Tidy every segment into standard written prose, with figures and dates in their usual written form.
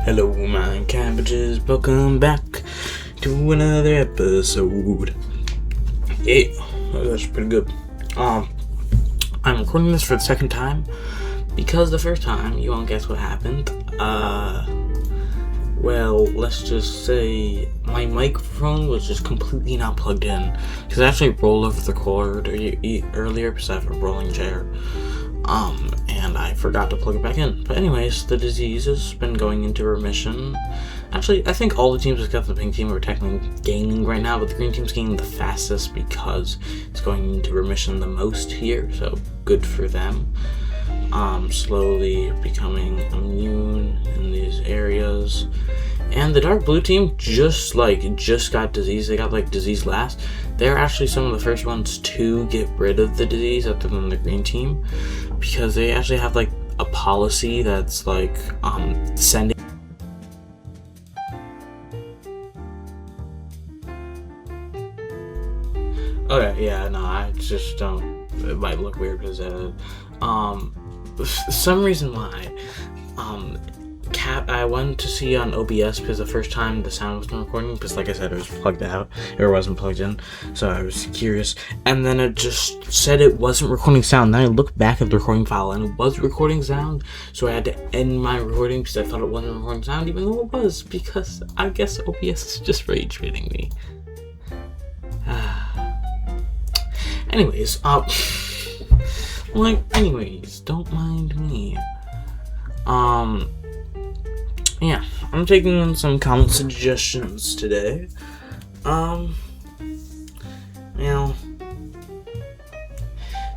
Hello, my cabbages. Welcome back to another episode. Yeah, that's pretty good. I'm recording this for the second time because the first time, you won't guess what happened. Well, let's just say my microphone was just completely not plugged in because I actually rolled over the cord earlier because I have a rolling chair. And I forgot to plug it back in. But anyways, the disease has been going into remission. Actually, I think all the teams except the pink team are technically gaining right now, but the green team's gaining the fastest because it's going into remission the most here, so good for them. Slowly becoming immune in these areas. And the dark blue team just got disease. They got disease last. They're actually some of the first ones to get rid of the disease other than the green team, because they actually have a policy that's sending. Okay, yeah, no, I just don't. It might look weird because some reason why I wanted to see on OBS because the first time the sound wasn't recording, because like I said, it was plugged out, or it wasn't plugged in, so I was curious, and then it just said it wasn't recording sound. Then I looked back at the recording file and it was recording sound, so I had to end my recording because I thought it wasn't recording sound, even though it was, because I guess OBS is just rage baiting me. Anyways, don't mind me. Yeah, I'm taking in some comment suggestions today.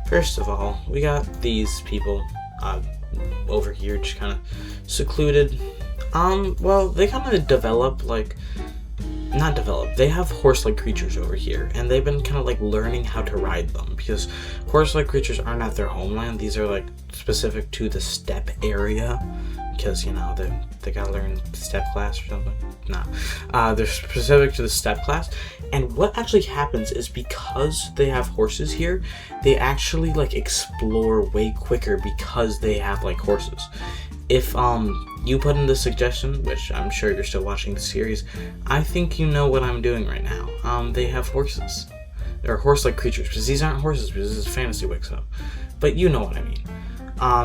First of all, we got these people, over here, just kind of secluded. Well, they kind of they have horse-like creatures over here, and they've been kind of learning how to ride them, because horse-like creatures aren't at their homeland. These are specific to the steppe area, because they gotta learn steppe class or something. Nah, they're specific to the steppe class. And what actually happens is, because they have horses here, they actually explore way quicker because they have horses. If you put in the suggestion, which I'm sure you're still watching the series, I think you know what I'm doing right now. They have horses. They're horse-like creatures, because these aren't horses, because this is fantasy WICSO. But you know what I mean.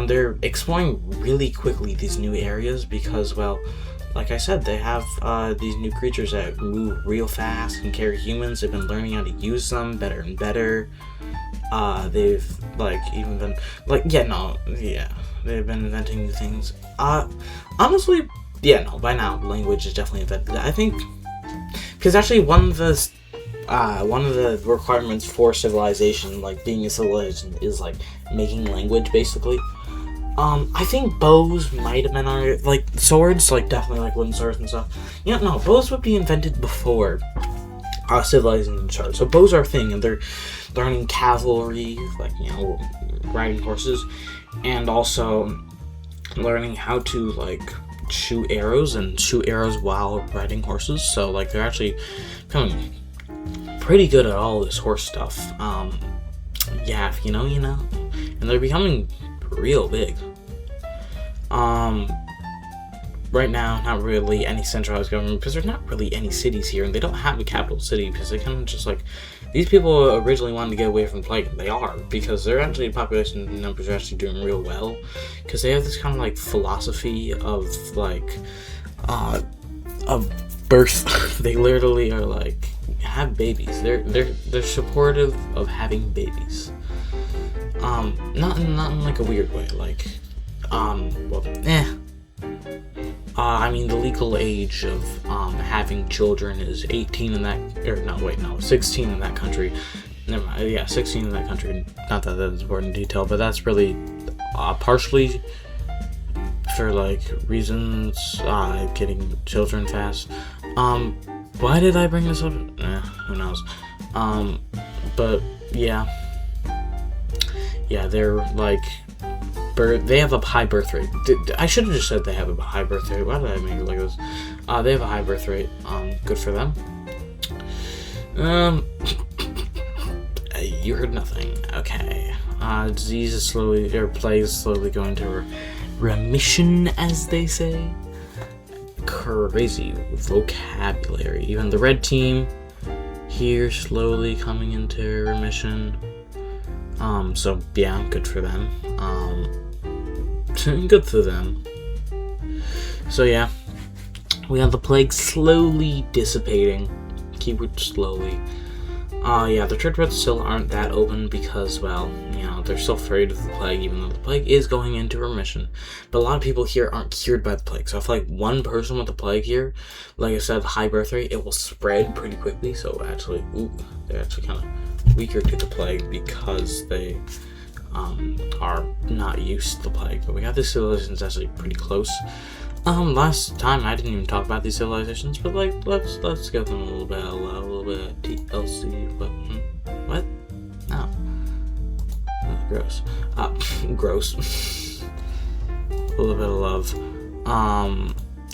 They're exploring really quickly these new areas because, well, like I said, they have these new creatures that move real fast and carry humans. They've been learning how to use them better and better. They've even been they've been inventing new things. Honestly, by now language is definitely invented. I think because actually one of the requirements for civilization, being a civilization, is making language, basically. I think bows might have been already, swords, definitely wooden swords and stuff. No, bows would be invented before civilization started. So bows are a thing, and they're learning cavalry, riding horses, and also learning how to shoot arrows while riding horses. So they're actually becoming pretty good at all this horse stuff. If you know, you know. And they're becoming real big. Right now, not really any centralized government, because there's not really any cities here, and they don't have a capital city, because they kind of just these people originally wanted to get away from plague, and they are, because their population numbers are actually doing real well, because they have this kind of philosophy of of birth. They literally are have babies. They're supportive of having babies. Not in a weird way. The legal age of having children is 18 in that, 16 in that country. Never mind. Yeah, 16 in that country. Not that that's important detail, but that's really partially for reasons getting children fast. Why did I bring this up? Who knows? But yeah, they're they have a high birth rate. I should have just said they have a high birth rate. Why did I make it like this? They have a high birth rate. Good for them. You heard nothing. Okay. Disease is plague is slowly going to remission, as they say. crazy vocabulary. Even the red team here slowly coming into remission. So yeah, good for them. Good for them. So yeah, we have the plague slowly dissipating. Keyword slowly. Yeah, the church reds still aren't that open because, well, you know, they're still afraid of the plague, even though the plague is going into remission. But a lot of people here aren't cured by the plague. So if, like, one person with the plague here, like I said, high birth rate, it will spread pretty quickly. So actually, they're actually kind of weaker to the plague because they are not used to the plague. But we got these civilizations actually pretty close. Last time I didn't even talk about these civilizations, but like let's give them a little bit of love, a little bit of TLC. What? No. Gross. Gross. A little bit of love.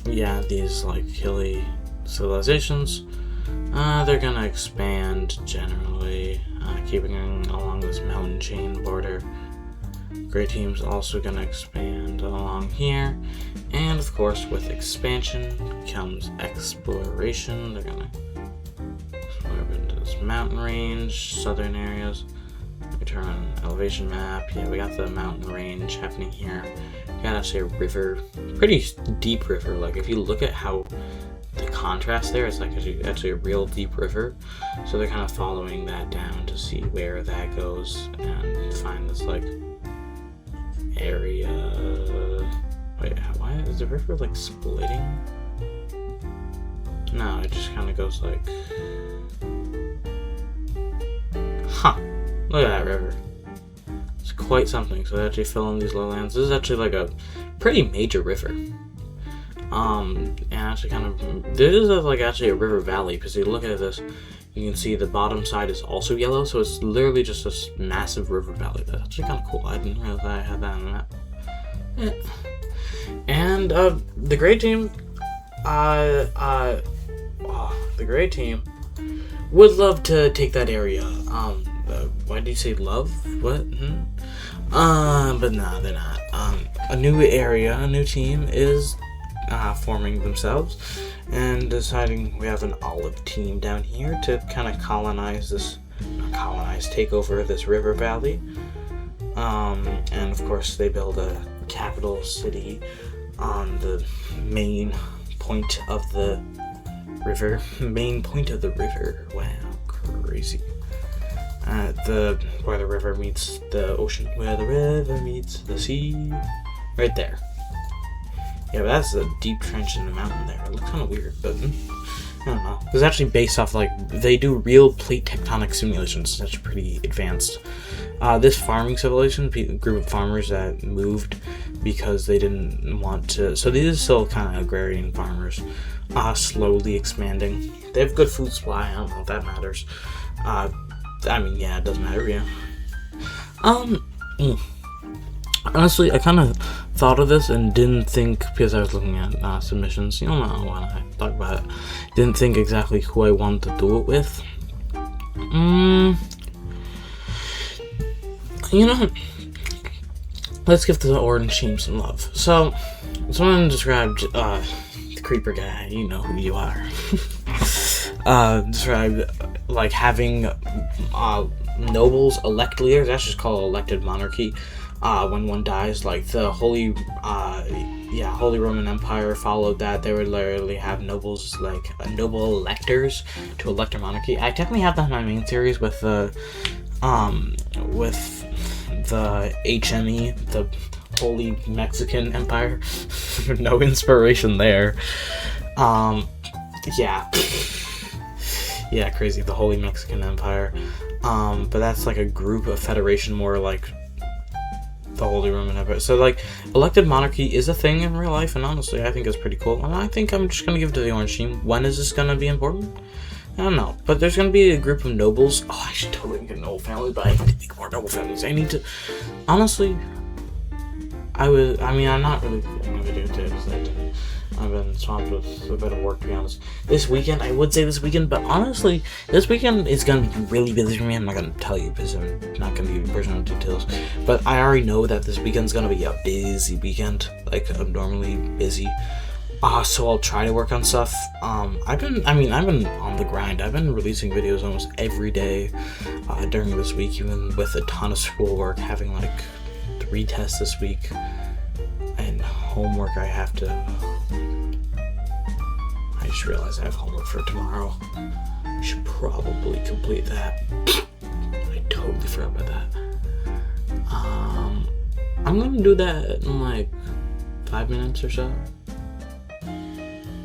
Yeah, these like hilly civilizations. They're gonna expand generally, keeping along this mountain chain border. Gray team's also gonna expand along here, and of course, with expansion comes exploration. They're gonna explore into this mountain range, southern areas. We turn on elevation map. Yeah, we got the mountain range happening here. We got actually a river, pretty deep river. Like if you look at how the contrast there, it's like actually a real deep river. So they're kind of following that down to see where that goes and find this like area. Wait, why is the river like splitting? No, it just kind of goes like, look at that river. It's quite something. So they actually fill in these lowlands. This is actually like a pretty major river. And actually kind of, this is like actually a river valley, because you look at this, you can see the bottom side is also yellow, so it's literally just this massive river valley. That's actually kind of cool. I didn't realize I had that on the map. Yeah. And the gray team, the gray team would love to take that area. Why do you say love? What? But no, they're not. A new area, a new team is forming themselves and deciding we have an olive team down here to kind of take over this river valley. And of course they build a capital city on the main point of the river. Wow, crazy. Where the river meets the ocean, where the river meets the sea, right there. Yeah, but that's a deep trench in the mountain there. It looks kind of weird, but I don't know. It's actually based off, like, they do real plate tectonic simulations. That's pretty advanced. This farming civilization, group of farmers that moved because they didn't want to. So these are still kind of agrarian farmers, slowly expanding. They have good food supply. I don't know if that matters. I mean, yeah, it does matter, yeah. Honestly, I kind of thought of this and didn't think, because I was looking at submissions, you know when I talk about it, didn't think exactly who I wanted to do it with. You know, let's give the orange team some love. So, someone described, the creeper guy, you know who you are, described, like, having, nobles elect leaders. That's just called elected monarchy. When one dies, like the Holy Roman Empire followed that. They would literally have nobles, like noble electors to elect a monarchy. I technically have that in my main series with the HME, the Holy Mexican Empire. No inspiration there. Yeah, crazy, the Holy Mexican Empire. But that's like a group, a federation, more like the Holy Roman Empire. So, like, elected monarchy is a thing in real life, and honestly, I think it's pretty cool. And I think I'm just gonna give it to the orange team. When is this gonna be important? I don't know. But there's gonna be a group of nobles. Oh, I should totally get a noble family, but I need to make more noble families. I need to. Honestly, I'm not really filming a video today because I've been swamped with a bit of work, to be honest. This weekend, I would say this weekend, but honestly, this weekend is going to be really busy for me. I'm not going to tell you because I'm not going to give you personal details, but I already know that this weekend's going to be a busy weekend, like abnormally busy. So I'll try to work on stuff. I've been on the grind. I've been releasing videos almost every day during this week, even with a ton of schoolwork, having like 3 tests this week, and homework I just realized I have homework for tomorrow. I should probably complete that. I totally forgot about that. I'm gonna do that in like 5 minutes or so.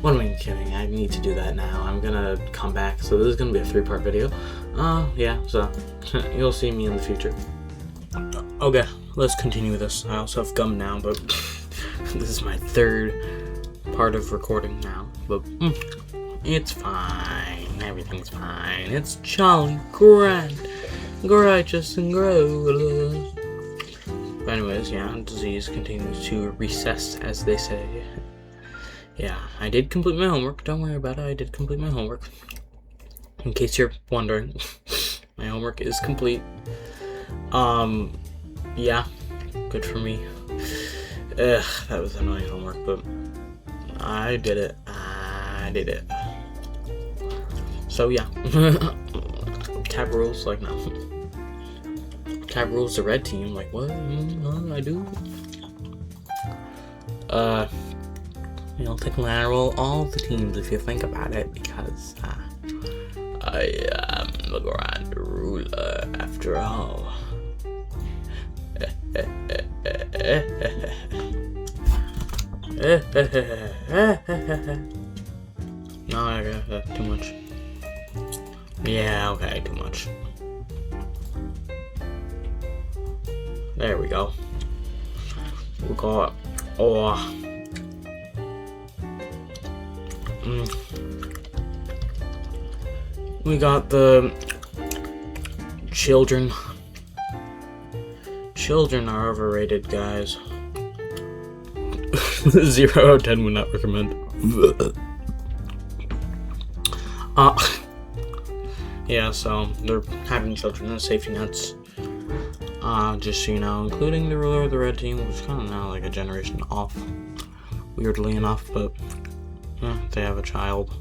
What am I kidding? I need to do that now. I'm gonna come back. So this is gonna be a 3-part video. Yeah, so you'll see me in the future. Okay, let's continue with this. I also have gum now, but this is my 3rd part of recording now. But it's fine. Everything's fine. It's jolly grand, righteous and gross. But anyways, yeah, disease continues to recess, as they say. Yeah, I did complete my homework. Don't worry about it. I did complete my homework. In case you're wondering, my homework is complete. Yeah, good for me. That was annoying homework, but I did it. So yeah, Tab rules, like no. Tab rules the red team, like what? I do. Technically I roll all the teams if you think about it, because I am the grand ruler after all. No, I got too much. Yeah, okay, too much. There we go. We got we got the children. Children are overrated, guys. 0 out of 10 would not recommend. Yeah, so they're having children as safety nets. Just so you know, including the ruler of the red team, which is kind of now like a generation off, weirdly enough, but yeah, they have a child.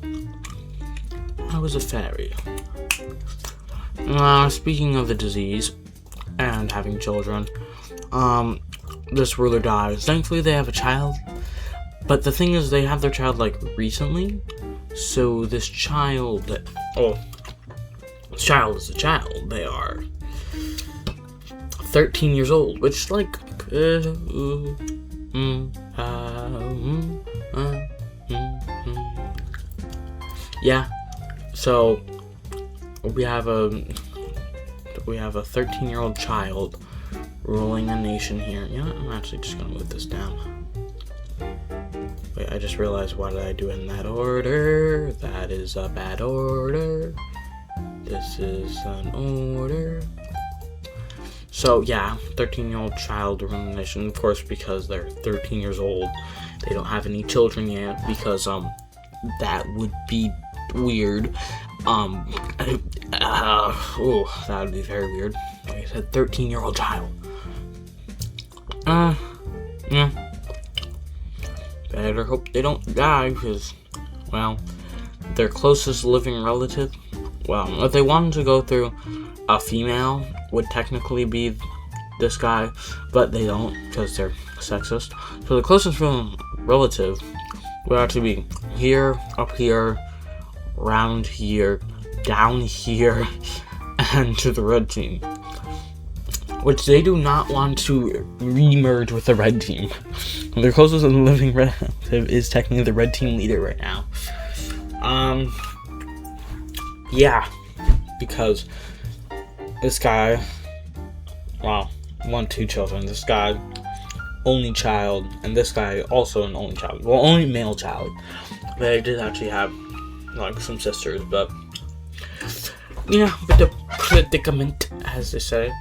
I was a fairy. Speaking of the disease and having children, this ruler dies. Thankfully, they have a child, but the thing is, they have their child like recently, so this child, this child is a child. They are 13 years old, which like yeah, so we have a 13-year-old child ruling a nation here. You know, I'm actually just gonna move this down. Wait, I just realized, why did I do it in that order? That is a bad order. This is an order. So yeah, 13-year-old child ruling a nation, of course, because they're 13 years old. They don't have any children yet, because that would be weird. That would be very weird. Like I said, 13-year-old child. Yeah. Better hope they don't die, because, well, their closest living relative, well, if they wanted to go through a female, would technically be this guy, but they don't, because they're sexist. So the closest relative would actually be here, up here, around here, down here, and to the red team, which they do not want to re-merge with the red team. Their closest living relative is technically the red team leader right now. Yeah, because this guy, well, 2 children. This guy, only child, and this guy also an only child. Well, only male child. They did actually have like some sisters, but yeah, with the predicament, as they say.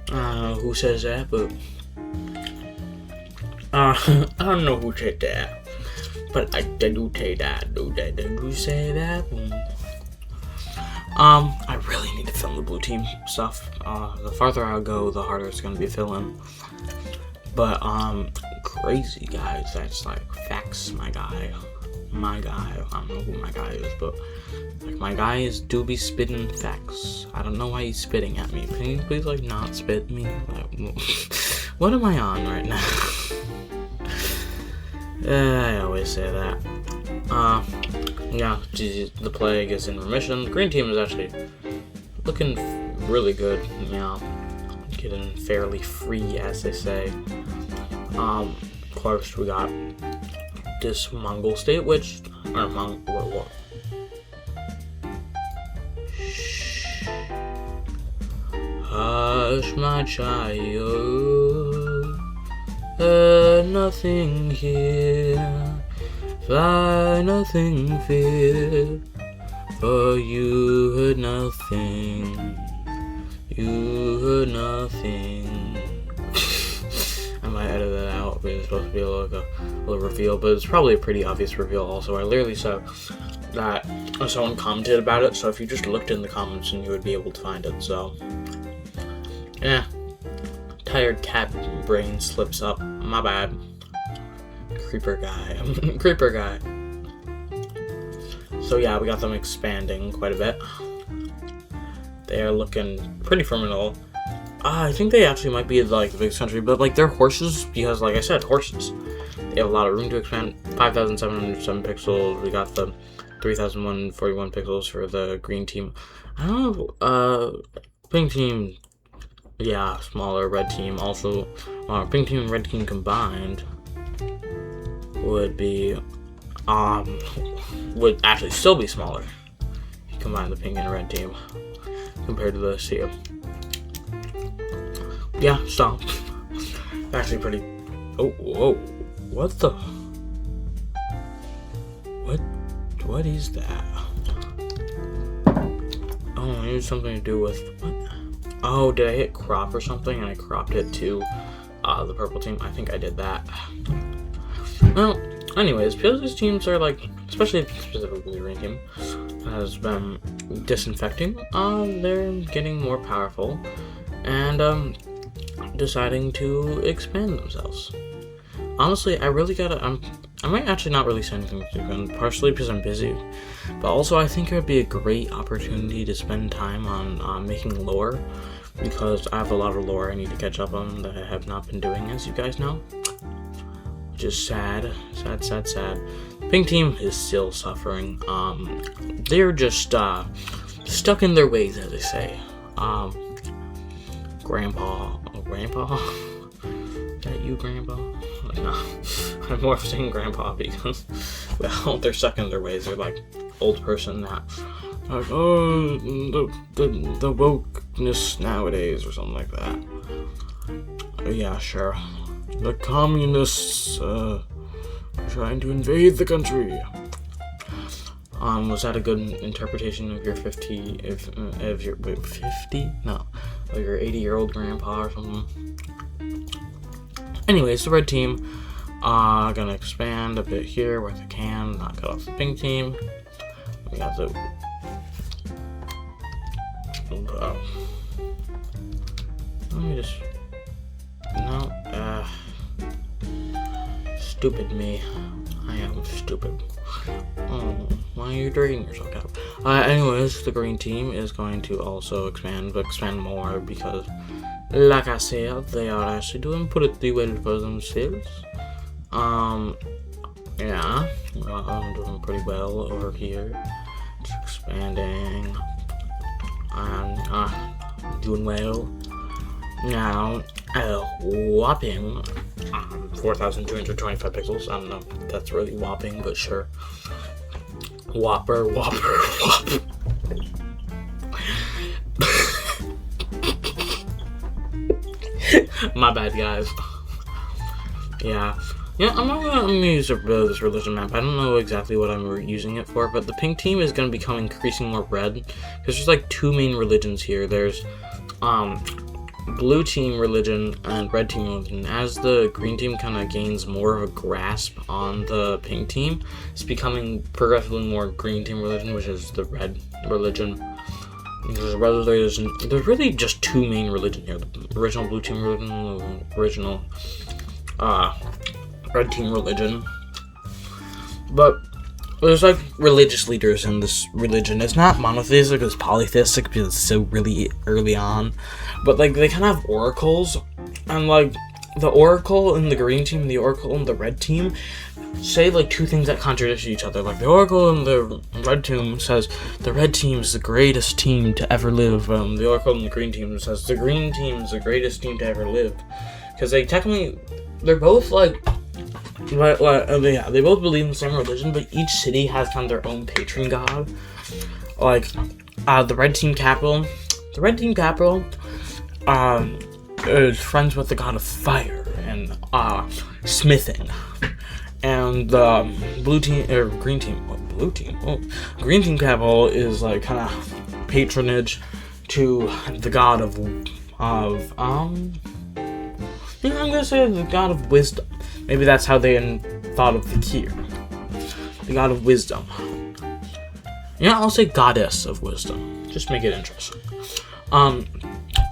Who says that? But I don't know who said that, but I do say that. Do say that? I really need to film the blue team stuff. The farther I go, the harder it's gonna be filling. But crazy, guys. That's like facts, my guy. My guy. I don't know who my guy is, but like my guys do be spitting facts. I don't know why he's spitting at me. Can you please like not spit at me? Like, what am I on right now? I always say that. Yeah, the plague is in remission. The green team is actually looking really good. Yeah, getting fairly free, as they say. Of course, we got this Mongol state, which what? Shh. Hush, my child. Nothing here. Fly, nothing fear. For you heard nothing. You heard nothing. I might edit that out, but it's supposed to be like a little reveal, but it's probably a pretty obvious reveal also. I literally said that someone commented about it, so if you just looked in the comments, then you would be able to find it, so. Yeah. Tired cat brain slips up. My bad. Creeper guy. Creeper guy. So yeah, we got them expanding quite a bit. They are looking pretty formidable. I think they actually might be like the biggest country, but like they're horses because, like I said, horses. They have a lot of room to expand. 5,707 pixels. We got the 3,141 pixels for the green team. I don't know. Pink team. Yeah, smaller. Red team also. Pink team and red team combined would be would actually still be smaller. If you combine the pink and red team compared to this here. Yeah, so actually pretty. Oh, whoa! What the? What is that? Oh, it has something to do with what? Oh, did I hit crop or something and I cropped it to the purple team? I think I did that. Well, anyways, because these teams are like, especially specifically the green team, has been disinfecting. They're getting more powerful and deciding to expand themselves. Honestly, I really gotta. I might actually not really say anything this weekend, partially because I'm busy, but also I think it would be a great opportunity to spend time on making lore, because I have a lot of lore I need to catch up on that I have not been doing, as you guys know. Which is sad. Pink team is still suffering. They're just stuck in their ways, as they say. Grandpa? Is that you, Grandpa? No, I'm more saying Grandpa because, well, they're stuck in their ways. They're like old person that, like, oh, the wokeness nowadays or something like that. Yeah, sure. The communists trying to invade the country. Was that a good interpretation of your 50? Of your 50? No, of your 80-year-old grandpa or something. Anyways, the red team gonna expand a bit here where they can, not cut off the pink team. We got the let me just stupid me. I am stupid. Oh, why are you dragging yourself out? Anyways, the green team is going to also expand, but expand more because, like I said, they are actually doing pretty well for themselves. Yeah, I'm doing pretty well over here. It's expanding. Doing well. Now, whopping 4,225 pixels. I don't know if that's really whopping, but sure. Whopper. My bad, guys. Yeah, I'm not gonna use this religion map. I don't know exactly what I'm using it for, but the pink team is gonna become increasingly more red because there's like two main religions here. There's blue team religion and red team religion. As the green team kind of gains more of a grasp on the pink team, it's becoming progressively more green team religion, which is the red religion. There's really just two main religions here: the original blue team religion, and the original red team religion. But there's like religious leaders in this religion. It's not monotheistic, it's polytheistic because it's so really early on. But like they kind of have oracles, and like the oracle in the green team and the oracle in the red team say like two things that contradict each other. Like the oracle in the red team says the red team is the greatest team to ever live. The oracle in the green team says the green team is the greatest team to ever live. Because they're both like, yeah, they both believe in the same religion, but each city has kind of their own patron god. Like the red team capital is friends with the god of fire and smithing. And the green team capital is like kind of patronage to the god of I'm gonna say the god of wisdom. Maybe that's how they thought of the Kier, the god of wisdom. I'll say goddess of wisdom. Just make it interesting.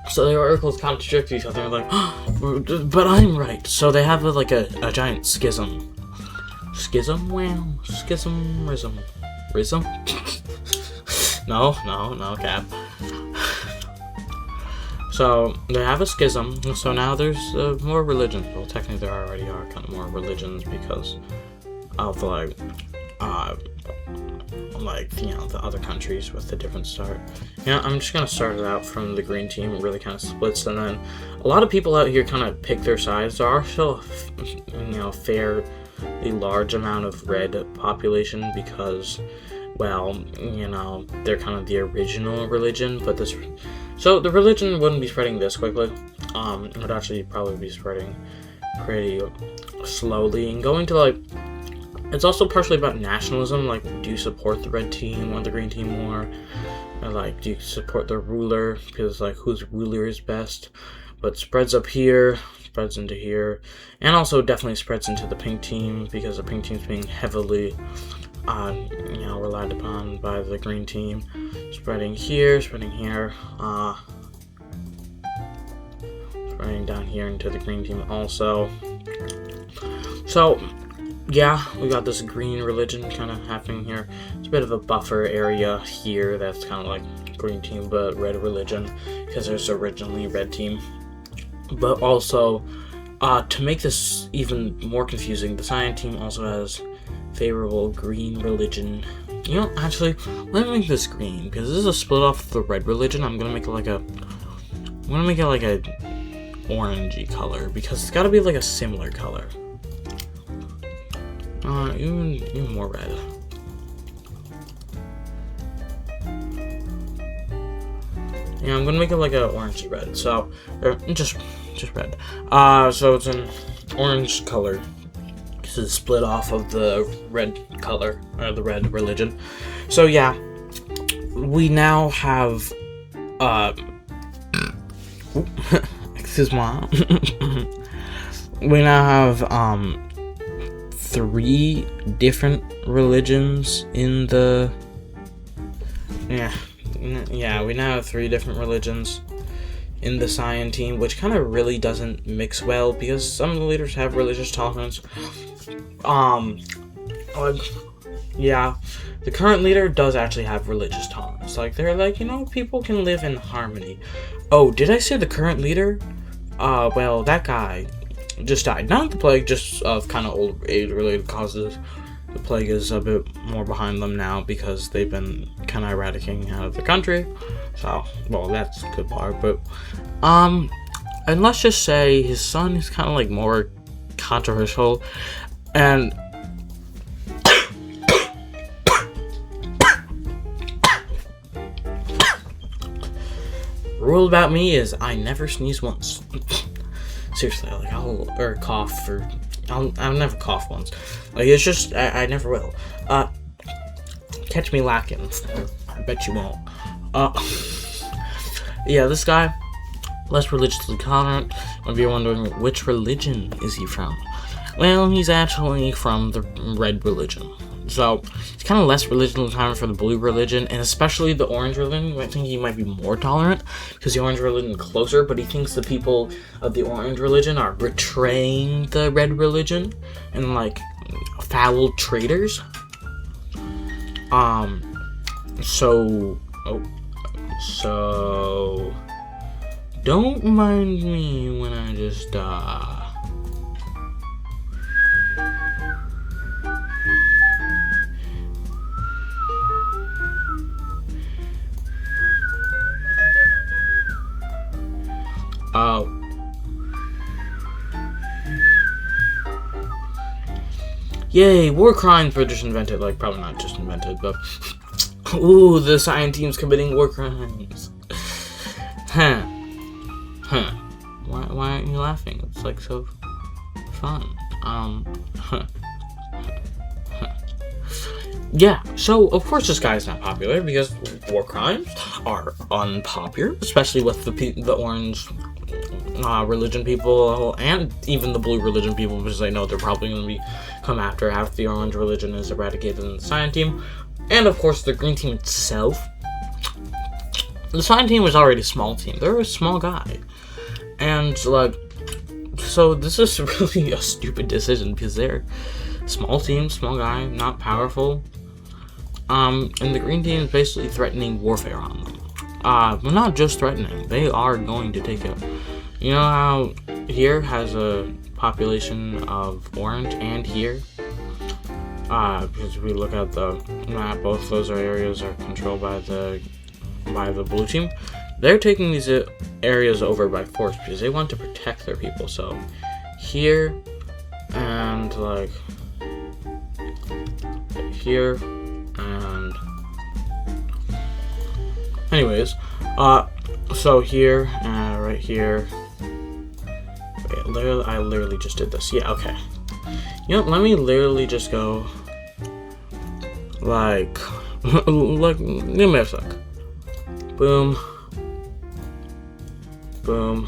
So the oracles contradict each other, like, but I'm right. So they have like a giant schism. Schism? Well, schism. No, Cap. So they have a schism. So now there's more religions. Well, technically there already are kind of more religions because of like the other countries with the different start. I'm just gonna start it out from the green team. It really kind of splits, and then a lot of people out here kind of pick their sides. There are still, fairly large amount of red population because, well, they're kind of the original religion. But so the religion wouldn't be spreading this quickly. It would actually probably be spreading pretty slowly and going to like. It's also partially about nationalism, like, do you support the red team or the green team more? Or, like, do you support the ruler? Because, like, whose ruler is best? But spreads up here, spreads into here, and also definitely spreads into the pink team, because the pink team's being heavily, relied upon by the green team. Spreading here, spreading down here into the green team also. So, yeah, we got this green religion kind of happening here. It's a bit of a buffer area here that's kind of like green team but red religion because there's originally red team. But also, to make this even more confusing, the cyan team also has favorable green religion. Actually, let me make this green because this is a split off the red religion. I'm gonna make it like a orangey color because it's gotta be like a similar color. Even more red. I'm gonna make it like a orangey red. So, just red. So it's an orange color. This is split off of the red color, or the red religion. So yeah, we now have excuse me. We now have 3 different religions in the we now have 3 different religions in the cyan team, which kind of really doesn't mix well because some of the leaders have religious tolerance. The current leader does actually have religious tolerance. Like, they're like, people can live in harmony. Oh, did I say the current leader? Well, that guy just died. Not the plague, just of kind of old age related causes. The plague is a bit more behind them now because they've been kind of eradicating out of the country. So, well, that's a good part. But, and let's just say his son is kind of like more controversial. And rule about me is I never sneeze once. Seriously, like I'll never cough once. Like, it's just I never will. Catch me lacking. I bet you won't. Yeah, this guy, less religiously tolerant. If you're wondering which religion is he from, well, he's actually from the red religion. So it's kind of less religion tolerant for the blue religion, and especially the orange religion. I think he might be more tolerant because the orange religion is closer, but he thinks the people of the orange religion are betraying the red religion and like foul traitors. So don't mind me when I just yay, war crimes were just invented. Like, probably not just invented, but ooh, the science team's committing war crimes. Huh. Why aren't you laughing? It's like so fun. Yeah, so of course this guy's not popular because war crimes are unpopular, especially with the orange religion people and even the blue religion people, because they know they're probably going to come after the orange religion is eradicated in the cyan team. And of course the green team itself. The cyan team was already a small team. They're a small guy. And like, so this is really a stupid decision because they're small team, small guy, not powerful. And the green team is basically threatening warfare on them. Well, not just threatening, they are going to take it. You know how here has a population of orange and here? Because if we look at the map, both those areas are controlled by the blue team. They're taking these areas over by force because they want to protect their people. So here and like here and anyways, so here and right here. Wait, I literally just did this. Yeah, okay. You know, let me literally just go like give me a sec. Boom. Boom.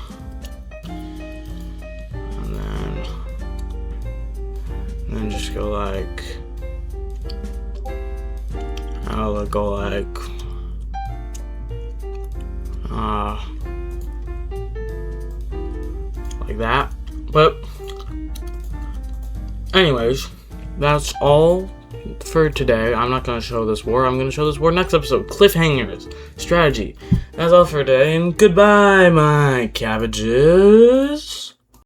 And then just go like, I'll go like, like that. But anyways, that's all for today. I'm not going to show this war. I'm going to show this war next episode. Cliffhangers. Strategy. That's all for today. And goodbye, my cabbages.